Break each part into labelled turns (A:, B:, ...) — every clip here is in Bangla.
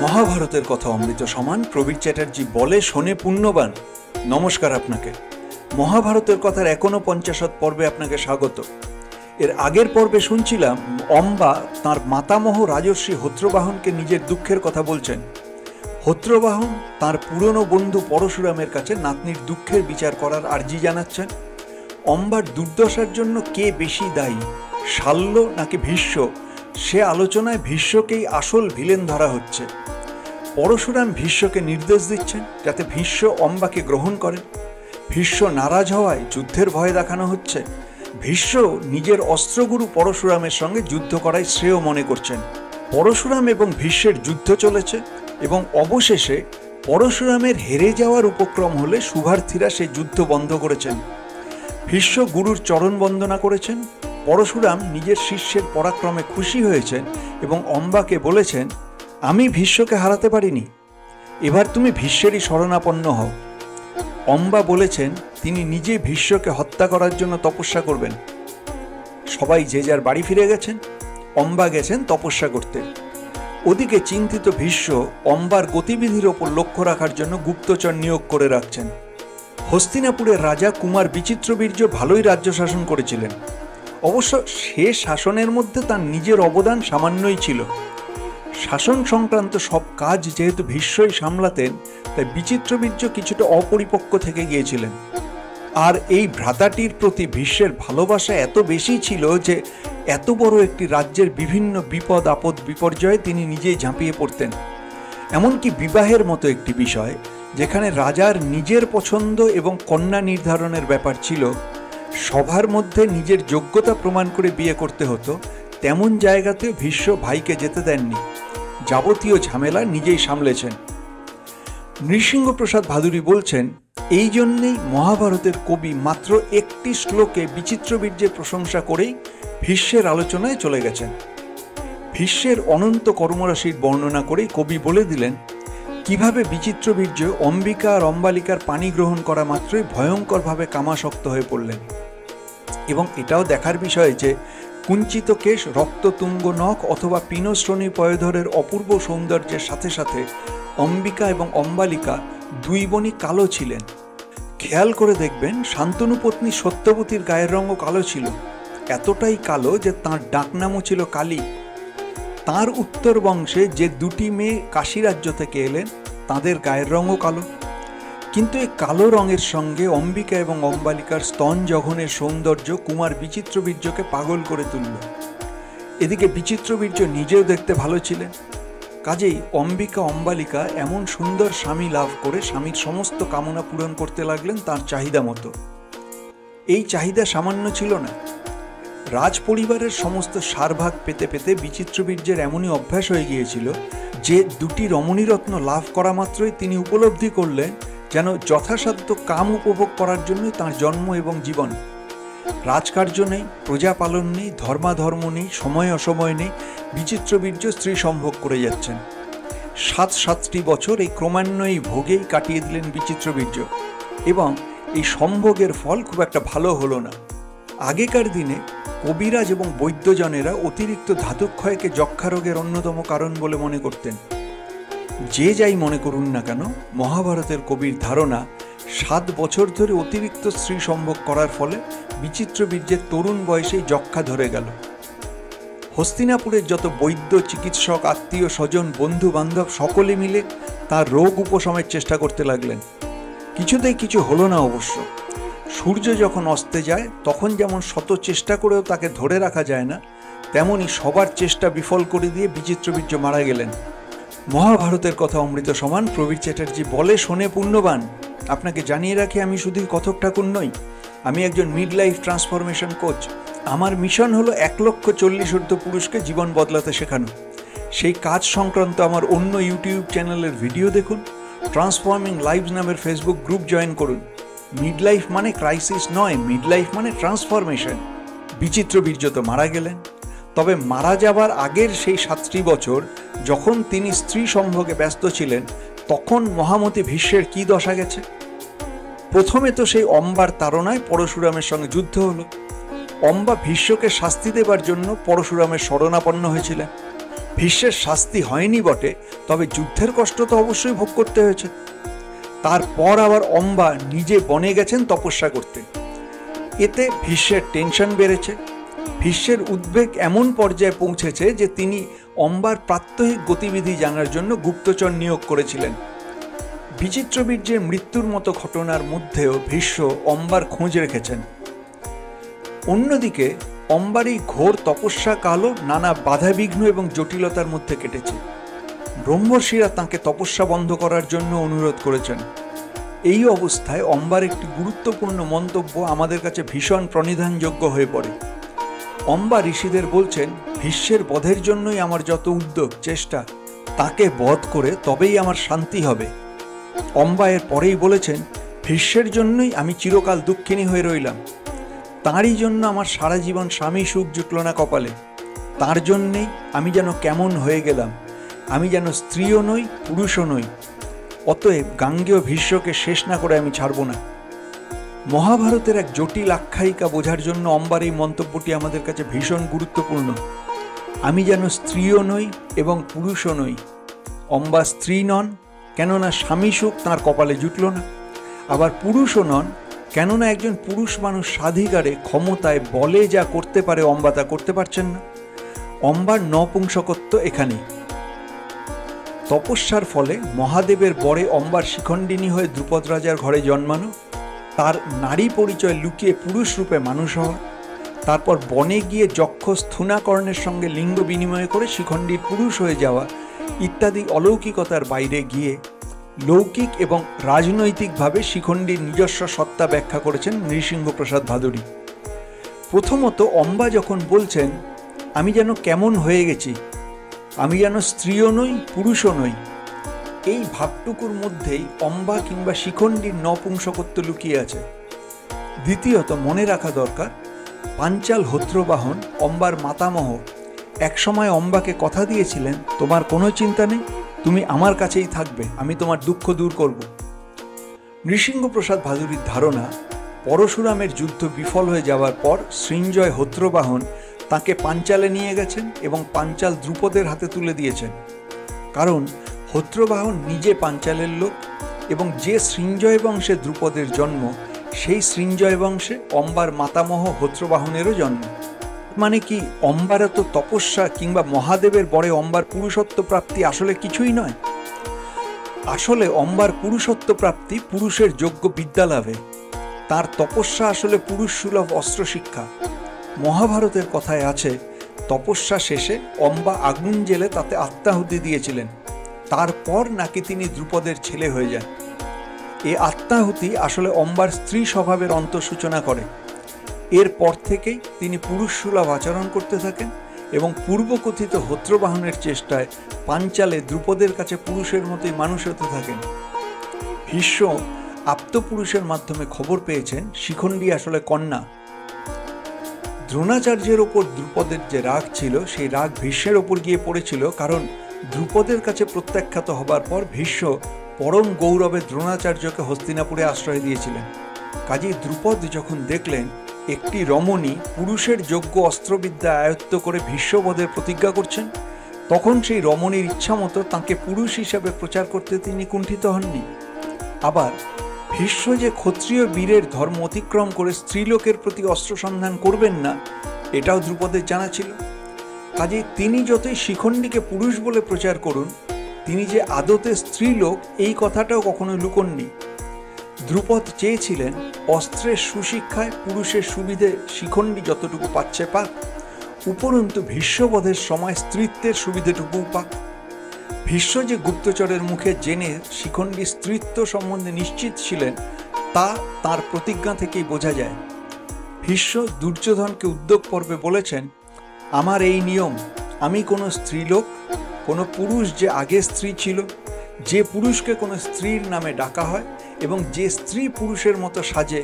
A: মহাভারতের কথা অমৃত সমান প্রবীর চ্যাটার্জি বলে শোনে পুণ্যবান। নমস্কার আপনাকে। মহাভারতের কথার ৫৯ পর্বে আপনাকে স্বাগত। এর আগের পর্বে শুনছিলাম অম্বা তাঁর মাতামহ রাজর্ষি হত্রবাহনকে নিজের দুঃখের কথা বলছেন। হত্রবাহন তাঁর পুরনো বন্ধু পরশুরামের কাছে নাতনির দুঃখের বিচার করার আর্জি জানাচ্ছেন। অম্বার দুর্দশার জন্য কে বেশি দায়ী, শাল্য নাকি ভীষ্ম, সে আলোচনায় ভীষ্মকেই আসল ভিলেন ধরা হচ্ছে। পরশুরাম ভীষ্মকে নির্দেশ দিচ্ছেন যাতে ভীষ্ম অম্বাকে গ্রহণ করেন। ভীষ্ম নারাজ হওয়ায় যুদ্ধের ভয় দেখানো হচ্ছে। ভীষ্ম নিজের অস্ত্রগুরু পরশুরামের সঙ্গে যুদ্ধ করাই শ্রেয় মনে করছেন। পরশুরাম এবং ভীষ্মের যুদ্ধ চলেছে এবং অবশেষে পরশুরামের হেরে যাওয়ার উপক্রম হলে শুভার্থীরা সে যুদ্ধ বন্ধ করেছেন। ভীষ্ম গুরুর চরণ বন্দনা করেছেন। পরশুরাম নিজের শিষ্যের পরাক্রমে খুশি হয়েছেন এবং অম্বাকে বলেছেন, আমি ভীষ্মকে হারাতে পারিনি, এবার তুমি ভীষ্মেরই শরণাপন্ন হও। অম্বা বলেছেন তিনি নিজে ভীষ্মকে হত্যা করার জন্য তপস্যা করবেন। সবাই যে যার বাড়ি ফিরে গেছেন, অম্বা গেছেন তপস্যা করতে। ওদিকে চিন্তিত ভীষ্ম অম্বার গতিবিধির ওপর লক্ষ্য রাখার জন্য গুপ্তচর নিয়োগ করে রাখছেন। হস্তিনাপুরের রাজা কুমার বিচিত্রবীর্য ভালোই রাজ্য শাসন করেছিলেন। অবশ্য সে শাসনের মধ্যে তার নিজের অবদান সামান্যই ছিল। শাসন সংক্রান্ত সব কাজ যেহেতু ভীষ্মই সামলাতেন, তাই বিচিত্রবীর্য কিছুটা অপরিপক্ক থেকে গিয়েছিলেন। আর এই ভ্রাতাটির প্রতি ভীষ্মের ভালোবাসা এত বেশি ছিল যে এত বড় একটি রাজ্যের বিভিন্ন বিপদ আপদ বিপর্যয়ে তিনি নিজেই ঝাঁপিয়ে পড়তেন। এমনকি বিবাহের মতো একটি বিষয় যেখানে রাজার নিজের পছন্দ এবং কন্যা নির্ধারণের ব্যাপার ছিল, সবার মধ্যে নিজের যোগ্যতা প্রমাণ করে বিয়ে করতে হতো, তেমন জায়গাতেও ভীষ্ম ভাইকে যেতে দেননি। যাবতীয় ঝামেলা নিজেই সামলেছেন। নৃসিংহপ্রসাদ ভাদুরী বলছেন, এই জন্যেই মহাভারতের কবি মাত্র একটি শ্লোকে বিচিত্রবীর্যের প্রশংসা করেই ভীষ্মের আলোচনায় চলে গেছেন। ভীষ্মের অনন্ত কর্মরাশির বর্ণনা করেই কবি বলে দিলেন কিভাবে বিচিত্রবীর্য অম্বিকা আর অম্বালিকার পানি গ্রহণ করা মাত্রই ভয়ঙ্করভাবে কামাসক্ত হয়ে পড়লেন। এবং এটাও দেখার বিষয় যে কুঞ্চিত কেশ, রক্ততুঙ্গ নখ অথবা পিনশ্রণী পয়োধরের অপূর্ব সৌন্দর্যের সাথে সাথে অম্বিকা এবং অম্বালিকা দুই বোনই কালো ছিলেন। খেয়াল করে দেখবেন শান্তনু পত্নী সত্যবতীর গায়ের রঙও কালো ছিল, এতটাই কালো যে তাঁর ডাকনামও ছিল কালী। তাঁর উত্তর বংশে যে দুটি মেয়ে কাশী রাজ্য থেকে এলেন, তাদের গায়ের রঙও কালো। কিন্তু এই কালো রঙের সঙ্গে অম্বিকা এবং অম্বালিকার স্তন জঘনের সৌন্দর্য কুমার বিচিত্রবীর্যকে পাগল করে তুলল। এদিকে বিচিত্রবীর্য নিজেও দেখতে ভালো ছিলেন। কাজেই অম্বিকা অম্বালিকা এমন সুন্দর স্বামী লাভ করে স্বামীর সমস্ত কামনা পূরণ করতে লাগলেন তাঁর চাহিদা মতো। এই চাহিদা সামান্য ছিল না। রাজ পরিবারের সমস্ত সারভাগ পেতে পেতে বিচিত্রবীর্যের এমনই অভ্যাস হয়ে গিয়েছিল যে দুটি রমণীরত্ন লাভ করা মাত্রই তিনি উপলব্ধি করলেন যেন যথাসাধ্য কাম উপভোগ করার জন্যই তাঁর জন্ম এবং জীবন। রাজকার্য নেই, প্রজাপালন নেই, ধর্মাধর্ম নেই, সময় অসময় নেই, বিচিত্রবীর্য স্ত্রী সম্ভোগ করে যাচ্ছেন। ৭টি বছর এই ক্রমান্বয়ী ভোগেই কাটিয়ে দিলেন বিচিত্রবীর্য, এবং এই সম্ভোগের ফল খুব একটা ভালো হলো না। আগেকার দিনে কবিরাজ এবং বৈদ্যজনেরা অতিরিক্ত ধাতুক্ষয়কে যক্ষারোগের অন্যতম কারণ বলে মনে করতেন। যে যাই মনে করুন না কেন, মহাভারতের কবির ধারণা ৭ বছর ধরে অতিরিক্ত স্ত্রী সম্ভোগ করার ফলে বিচিত্রবীর্যের তরুণ বয়সেই যক্ষা ধরে গেল। হস্তিনাপুরের যত বৈদ্য, চিকিৎসক, আত্মীয় স্বজন, বন্ধু বান্ধব সকলে মিলে তার রোগ উপশমের চেষ্টা করতে লাগলেন। কিছুতেই কিছু হলো না অবশ্য। সূর্য যখন অস্তে যায় তখন যেমন শত চেষ্টা করেও তাকে ধরে রাখা যায় না, তেমনি সবার চেষ্টা বিফল করে দিয়ে বিচিত্রবীর্য মারা গেলেন। মহাভারতের কথা অমৃত সমান প্রবীর চ্যাটার্জি বলে শোনে পুণ্যবান। আপনাকে জানিয়ে রাখি, আমি শুধুই কথক ঠাকুর নই, আমি একজন মিড লাইফ ট্রান্সফরমেশন কোচ। আমার মিশন হলো ১,৪০,০০০ পুরুষকে জীবন বদলাতে শেখানো। সেই কাজ সংক্রান্ত আমার অন্য ইউটিউব চ্যানেলের ভিডিও দেখুন, ট্রান্সফর্মিং লাইভস নামের ফেসবুক গ্রুপ জয়েন করুন। মিড লাইফ মানে ক্রাইসিস নয়, মিড লাইফ মানে ট্রান্সফরমেশন। বিচিত্রবীর্য তো মারা গেলেন, তবে মারা যাবার আগের সেই ৭টি বছর যখন তিনি স্ত্রী সম্ভোগে ব্যস্ত ছিলেন, তখন মহামতি ভীষ্মের কী দশা গেছে। প্রথমে তো সেই অম্বার তাড়নায় পরশুরামের সঙ্গে যুদ্ধ হলো। অম্বা ভীষ্মকে শাস্তি দেবার জন্য পরশুরামের শরণাপন্ন হয়েছিলেন। ভীষ্মের শাস্তি হয়নি বটে, তবে যুদ্ধের কষ্ট তো অবশ্যই ভোগ করতে হয়েছে। তারপর আবার অম্বা নিজে বনে গেছেন তপস্যা করতে। এতে ভীষ্মের টেনশন বেড়েছে। ভীষ্মের উদ্বেগ এমন পর্যায়ে পৌঁছেছে যে তিনি অম্বার প্রাত্যহিক গতিবিধি জানার জন্য গুপ্তচর নিয়োগ করেছিলেন। বিচিত্রবীর্যের মৃত্যুর মতো ঘটনার মধ্যেও ভীষ্ম অম্বার খোঁজ রেখেছেন। অন্যদিকে অম্বার এই ঘোর তপস্যা কালও নানা বাধাবিঘ্ন এবং জটিলতার মধ্যে কেটেছে। ব্রহ্মর্ষিরা তাঁকে তপস্যা বন্ধ করার জন্য অনুরোধ করেছেন। এই অবস্থায় অম্বার একটি গুরুত্বপূর্ণ মন্তব্য আমাদের কাছে ভীষণ প্রণিধানযোগ্য হয়ে পড়ে। অম্বা ঋষিদের বলছেন, ভীষ্মের বধের জন্যই আমার যত উদ্যোগ চেষ্টা, তাকে বধ করে তবেই আমার শান্তি হবে। অম্বা এর পরেই বলেছেন, ভীষ্মের জন্যই আমি চিরকাল দুঃখিনী হয়ে রইলাম। তাঁরই জন্য আমার সারা জীবন স্বামী সুখ জুটল না কপালে। তার জন্যেই আমি যেন কেমন হয়ে গেলাম। আমি যেন স্ত্রীও নই, পুরুষও নই। অতএব গাঙ্গেয় ভীষ্মকে শেষ না করে আমি ছাড়ব না। মহাভারতের এক জটিল আখ্যায়িকা বোঝার জন্য অম্বার এই মন্তব্যটি আমাদের কাছে ভীষণ গুরুত্বপূর্ণ। আমি যেন স্ত্রীও নই এবং পুরুষও নই। অম্বা স্ত্রী নন, কেননা স্বামী সুখ তাঁর কপালে জুটল না। আবার পুরুষও নন, কেননা একজন পুরুষ মানুষ স্বাধিকারে, ক্ষমতায়, বলে যা করতে পারে অম্বা তা করতে পারছেন না। অম্বার নপুংসকত্ব এখানেই। তপস্যার ফলে মহাদেবের বরে অম্বার শিখণ্ডিনী হয়ে দ্রুপদ রাজার ঘরে জন্মানো, তার নারী পরিচয় লুকিয়ে পুরুষ রূপে মানুষ হওয়া, তারপর বনে গিয়ে যক্ষ স্থূনাকর্ণের সঙ্গে লিঙ্গ বিনিময় করে শিখণ্ডীর পুরুষ হয়ে যাওয়া ইত্যাদি অলৌকিকতার বাইরে গিয়ে লৌকিক এবং রাজনৈতিকভাবে শিখণ্ডীর নিজস্ব সত্তা ব্যাখ্যা করেছেন নৃসিংহপ্রসাদ ভাদুড়ী। প্রথমত অম্বা যখন বলছেন, আমি যেন কেমন হয়ে গেছি, আমি যেন স্ত্রীও নই, পুরুষও নই, এই ভাবটুকুর মধ্যেই অম্বা কিংবা শিখণ্ডীর নপুংসকত্ব লুকিয়ে আছে। দ্বিতীয়ত মনে রাখা দরকার, পাঞ্চাল হত্রবাহন অম্বার মাতামহ একসময় অম্বাকে কথা দিয়েছিলেন, তোমার কোনো চিন্তা নেই, তুমি আমার কাছেই থাকবে, আমি তোমার দুঃখ দূর করব। নৃসিংহপ্রসাদ ভাদুড়ীর ধারণা, পরশুরামের যুদ্ধ বিফল হয়ে যাওয়ার পর সৃঞ্জয় হত্রবাহন তাকে পাঞ্চালে নিয়ে গেছেন এবং পাঞ্চাল দ্রুপদের হাতে তুলে দিয়েছেন। কারণ হত্রবাহন নিজে পাঞ্চালের লোক এবং যে সৃঞ্জয় বংশে দ্রুপদের জন্ম, সেই সৃঞ্জয় বংশে অম্বার মাতামহ হত্রবাহনেরও জন্ম। মানে কি, অম্বার তো তপস্যা কিংবা মহাদেবের বরে অম্বার পুরুষত্ব প্রাপ্তি আসলে কিছুই নয়। আসলে অম্বার পুরুষত্ব প্রাপ্তি পুরুষের যোগ্য বিদ্যা লাভে। তার তপস্যা আসলে পুরুষ সুলভ অস্ত্র শিক্ষা। মহাভারতের কথায় আছে, তপস্যা শেষে অম্বা আগুন জেলে তাতে আত্মাহুতি দিয়েছিলেন। তারপর নাকি তিনি দ্রুপদের ছেলে হয়ে যান। এ আত্মাহুতি আসলে অম্বার স্ত্রী স্বভাবের অন্তঃসূচনা করে। এরপর থেকেই তিনি পুরুষ সুলভ আচরণ করতে থাকেন এবং পূর্বকথিত হত্রবাহনের চেষ্টায় পাঞ্চালে দ্রুপদের কাছে পুরুষের মতোই মানুষ হতে থাকেন। ভীষ্ম আপ্তপুরুষের মাধ্যমে খবর পেয়েছেন শিখণ্ডী আসলে কন্যা। দ্রোণাচার্যের ওপর দ্রুপদের যে রাগ ছিল, সেই রাগ ভীষ্মের ওপর গিয়ে পড়েছিল, কারণ দ্রুপদের কাছে প্রত্যাখ্যাত হবার পর ভীষ্ম পরম গৌরবে দ্রোণাচার্যকে হস্তিনাপুরে আশ্রয় দিয়েছিলেন। কাজেই দ্রুপদ যখন দেখলেন একটি রমণী পুরুষের যোগ্য অস্ত্রবিদ্যা আয়ত্ত করে ভীষ্মবধের প্রতিজ্ঞা করছেন, তখন সেই রমণীর ইচ্ছামতো তাঁকে পুরুষ হিসাবে প্রচার করতে তিনি কুণ্ঠিত হননি। আবার ভীষ্ম যে ক্ষত্রিয় বীরের ধর্ম অতিক্রম করে স্ত্রীলোকের প্রতি অস্ত্র সন্ধান করবেন না, এটাও দ্রুপদের জানা ছিল। কাজেই তিনি যতই শিখণ্ডীকে পুরুষ বলে প্রচার করুন, তিনি যে আদতে স্ত্রীলোক এই কথাটাও কখনো লুকোননি। দ্রুপদ চেয়েছিলেন অস্ত্রের সুশিক্ষায় পুরুষের সুবিধে শিখণ্ডী যতটুকু পাচ্ছে পাক, উপরন্তু ভীষ্মবধের সময় স্ত্রীত্বের সুবিধেটুকুও পাক। ভীষ্ম যে গুপ্তচরের মুখে জেনে শিখণ্ডীর স্ত্রীত্ব সম্বন্ধে নিশ্চিত ছিলেন, তা তাঁর প্রতিজ্ঞা থেকেই বোঝা যায়। ভীষ্ম দুর্যোধনকে উদ্যোগ পর্বে বলেছেন, আমার এই নিয়ম, আমি কোনো স্ত্রীলোক, কোনো পুরুষ যে আগে স্ত্রী ছিল, যে পুরুষকে কোনো স্ত্রীর নামে ডাকা হয় এবং যে স্ত্রী পুরুষের মতো সাজে,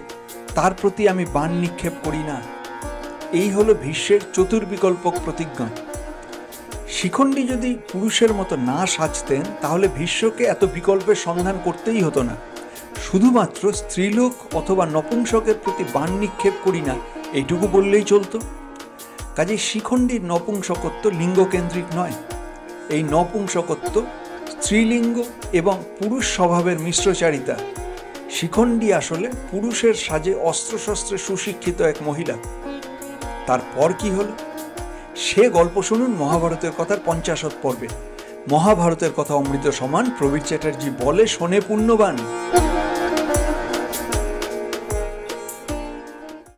A: তার প্রতি আমি বাণ নিক্ষেপ করি না। এই হলো ভীষ্মের চতুর্বিকল্পক প্রতিজ্ঞা। শিখণ্ডী যদি পুরুষের মতো না সাজতেন, তাহলে ভীষ্মকে এত বিকল্পের সন্ধান করতেই হতো না। শুধুমাত্র স্ত্রীলোক অথবা নপুংসকের প্রতি বাণ নিক্ষেপ করি না, এইটুকু বললেই চলতো। কাজে শিখণ্ডীর নপুংসকত্ব লিঙ্গকেন্দ্রিক নয়, এই নপুংসকত্ব, স্ত্রীলিঙ্গ এবং পুরুষ স্বভাবের মিশ্রচারিতা। শিখণ্ডী আসলে পুরুষের সাজে অস্ত্রশস্ত্রে সুশিক্ষিত এক মহিলা। তারপর কি হলো সে গল্প শুনুন মহাভারতের কথার 50 পর্বে। মহাভারতের কথা অমৃত সমান, প্রবীর চ্যাটার্জি বলে শোনে পুণ্যবান।